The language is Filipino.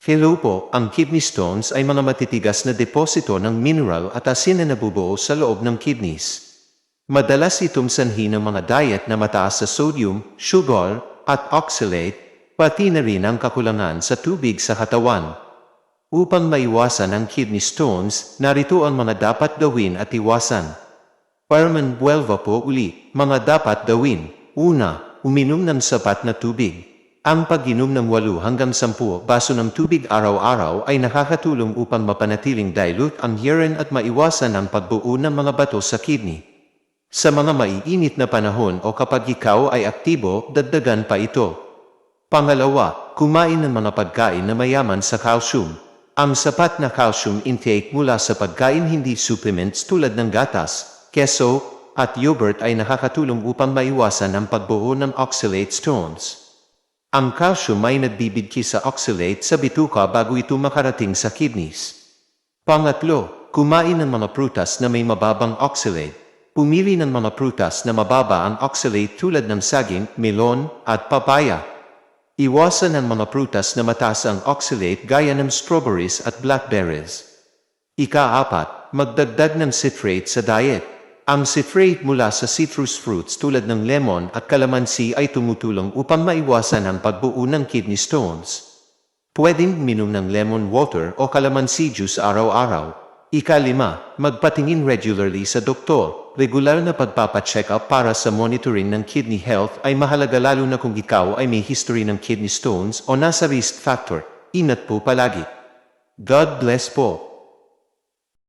Hello po, ang kidney stones ay mga matitigas na deposito ng mineral at asin na nabubuo sa loob ng kidneys. Madalas itong sanhi ng mga diet na mataas sa sodium, sugar, at oxalate, pati na rin ang kakulangan sa tubig sa katawan. Upang maiwasan ang kidney stones, narito ang mga dapat gawin at iwasan. Parman 12 po uli, mga dapat gawin. Una, uminom ng sapat na tubig. Ang pag-inom ng 8 hanggang 10 baso ng tubig araw-araw ay nakakatulong upang mapanatiling dilute ang urine at maiwasan ang pagbuo ng mga bato sa kidney. Sa mga maiinit na panahon o kapag ikaw ay aktibo, dagdagan pa ito. Pangalawa, kumain ng mga pagkain na mayaman sa calcium. Ang sapat na calcium intake mula sa pagkain, hindi supplements tulad ng gatas, keso, at yogurt ay nakakatulong upang maiwasan ang pagbuo ng oxalate stones. Ang calcium ay nagbibigay sa oxalate sa bituka bago ito makarating sa kidneys. Pangatlo, kumain ng mga prutas na may mababang oxalate. Pumili ng mga prutas na mababa ang oxalate tulad ng saging, melon, at papaya. Iwasan ang mga prutas na mataas ang oxalate gaya ng strawberries at blackberries. Ika-4, magdagdag ng citrate sa diet. Ang citrate mula sa citrus fruits tulad ng lemon at kalamansi ay tumutulong upang maiwasan ang pagbuo ng kidney stones. Pwedeng minom ng lemon water o kalamansi juice araw-araw. Ika-5, magpatingin regularly sa doktor. Regular na pagpapacheck up para sa monitoring ng kidney health ay mahalaga, lalo na kung ikaw ay may history ng kidney stones o nasa risk factor. Ingat po palagi. God bless po.